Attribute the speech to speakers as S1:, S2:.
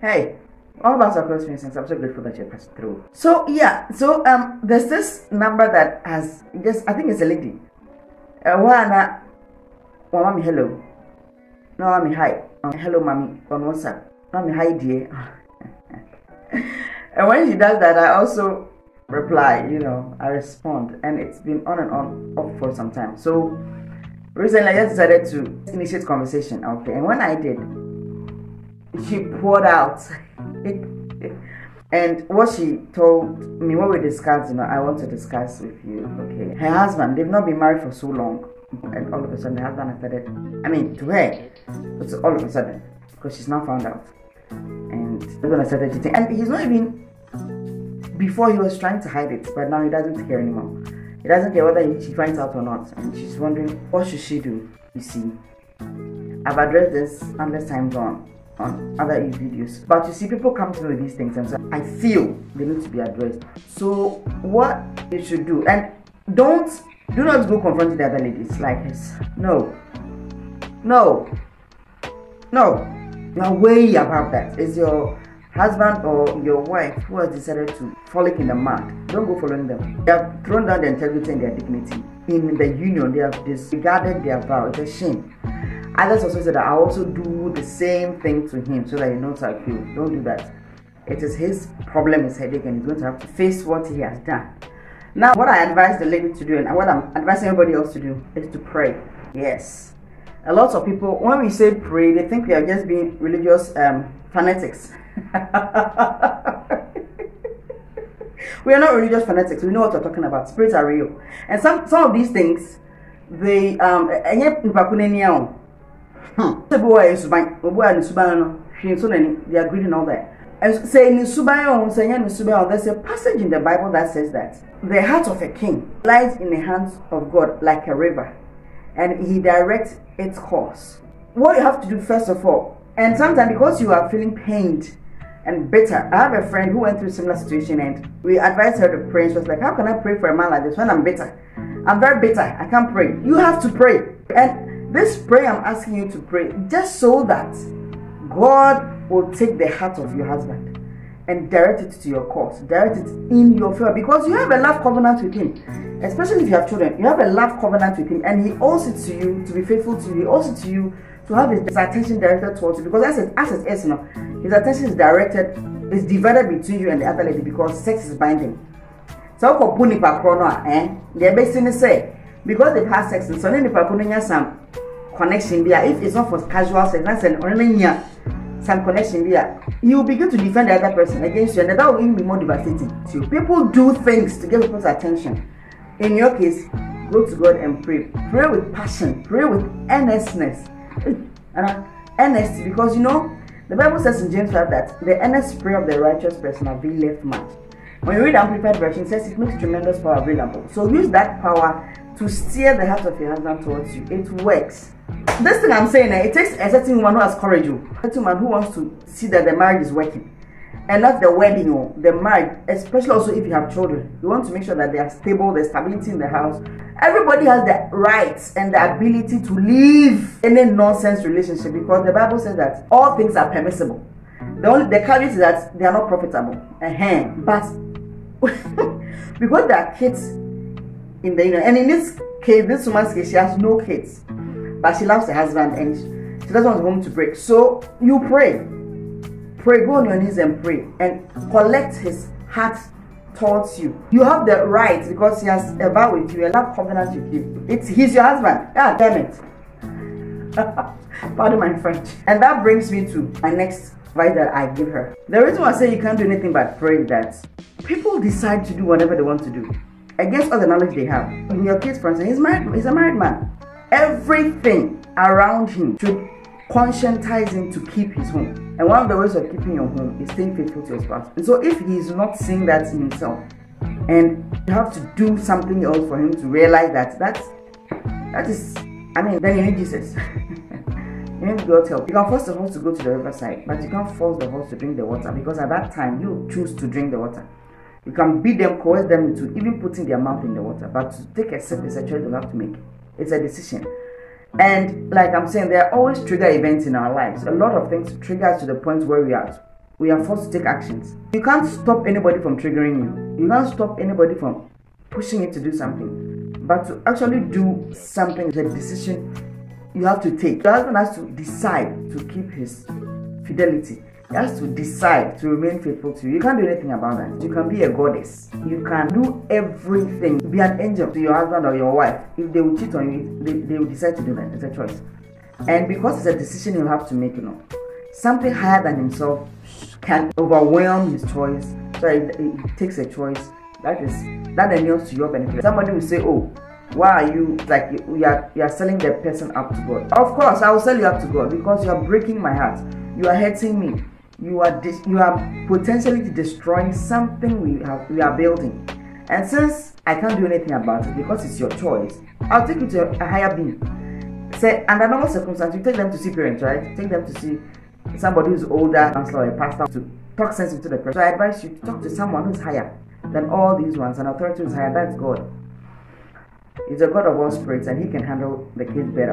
S1: Hey, all of us are close friends, and I'm so grateful that you passed through. So yeah, there's this number that has just, I think it's a lady. Wana, mommy, hello. No, mommy, hi. Hello, mommy, on WhatsApp. Mommy, hi, dear. And when she does that, I also reply. I respond, and it's been on and on off for some time. So recently, I just decided to initiate conversation. Okay, and when I did, she poured out. And what she told me, what we discussed, I want to discuss with you. Okay, her husband, they've not been married for so long, and all of a sudden, the husband has started. To her, it's all of a sudden because she's now found out, and they're gonna start cheating. And he's not even. Before he was trying to hide it, but now he doesn't care anymore. He doesn't care whether she finds out or not, and she's wondering what should she do. You see, I've addressed this countless times on other videos, but you see, people come to me with these things, and so I feel they need to be addressed. So what you should do, and do not go confront the other ladies like this. No, you are way above that. It's your husband or your wife who has decided to frolic in the mud. Don't go following them. They have thrown down their integrity and their dignity. In the union, they have disregarded their vow. It's a shame. Others also said that I also do the same thing to him so that he knows how I feel. Don't do that. It is his problem, his headache, and he's going to have to face what he has done. Now, what I advise the lady to do, and what I'm advising everybody else to do, is to pray. Yes. A lot of people, when we say pray, they think we are just being religious fanatics. We are not religious fanatics. We know what we're talking about. Spirits are real, and some of these things, they they are greeting all that. And say there's a passage in the Bible that says that the heart of a king lies in the hands of God like a river, and he directs its course. What you have to do first of all, and sometimes because you are feeling pained and bitter. I have a friend who went through a similar situation, and we advised her to pray. She was like, how can I pray for a man like this when I'm bitter? I'm very bitter. I can't pray. You have to pray. And this prayer I'm asking you to pray just so that God will take the heart of your husband and direct it to your cause. Direct it in your favor, because you have a love covenant with him. Especially if you have children. You have a love covenant with him, and he owes it to you to be faithful to you. He owes it to you to have his attention directed towards you, because as it is, his attention is divided between you and the other lady, because sex is binding. So they're basically say, because they've had sex, and so then the some connection there. If it's not for casual sex, that's some connection there, you begin to defend the other person against you, and that will even be more devastating to you. People do things to get people's attention. In your case, go to God and pray. Pray with passion. Pray with earnestness. Earnest, because the Bible says in James 5 that the earnest prayer of the righteous person availeth much. When you read the Amplified Version, it says it makes tremendous power available. So use that power to steer the heart of your husband towards you. It works. This thing I'm saying, it takes a certain one who has courage, a certain one who wants to see that the marriage is working. And not the wedding or the marriage, especially also if you have children. You want to make sure that they are stable, there's stability in the house. Everybody has the rights and the ability to leave any nonsense relationship, because the Bible says that all things are permissible. The caveat is that they are not profitable. But because there are kids in the union, and in this case, this woman's case, she has no kids, but she loves her husband and she doesn't want home to break. So you pray. Pray, go on your knees and pray, and collect his heart towards you. You have the right, because he has a vow with you, a love covenant with you. He's your husband. Ah, damn it. Pardon my French. And that brings me to my next advice that I give her. The reason why I say you can't do anything but pray is that people decide to do whatever they want to do against all the knowledge they have. In your case, for instance, he's a married man. Everything around him should conscientize him to keep his home. And one of the ways of keeping your home is staying faithful to your spouse. And so if he's not seeing that in himself, and you have to do something else for him to realize that is, then you need Jesus. You need God's help. You can force the horse to go to the riverside, but you can't force the horse to drink the water, because at that time you choose to drink the water. You can beat them, coerce them into even putting their mouth in the water, but to take a sip is a choice you have to make. It's a decision. And like I'm saying, there are always trigger events in our lives. A lot of things trigger us to the point where we are forced to take actions. You can't stop anybody from triggering you. You can't stop anybody from pushing you to do something. But to actually do something is a decision you have to take. Your husband has to decide to keep his fidelity. He has to decide to remain faithful to you. You can't do anything about that. You can be a goddess. You can do everything. Be an angel to your husband or your wife. If they will cheat on you, they will decide to do that. It's a choice. And because it's a decision you have to make, something higher than himself can overwhelm his choice. So it takes a choice. That endures to your benefit. Somebody will say, oh, why are you like you are selling the person up to God? Of course, I will sell you up to God because you are breaking my heart. You are hurting me. You are potentially destroying something we are building. And since I can't do anything about it because it's your choice, I'll take you to a higher being. Say, under normal circumstances, you take them to see parents, right? Take them to see somebody who's older, counselor, a pastor, to talk sense into the person. So I advise you to talk to someone who's higher than all these ones. An authority who's higher. That's God. He's a God of all spirits, and he can handle the case better.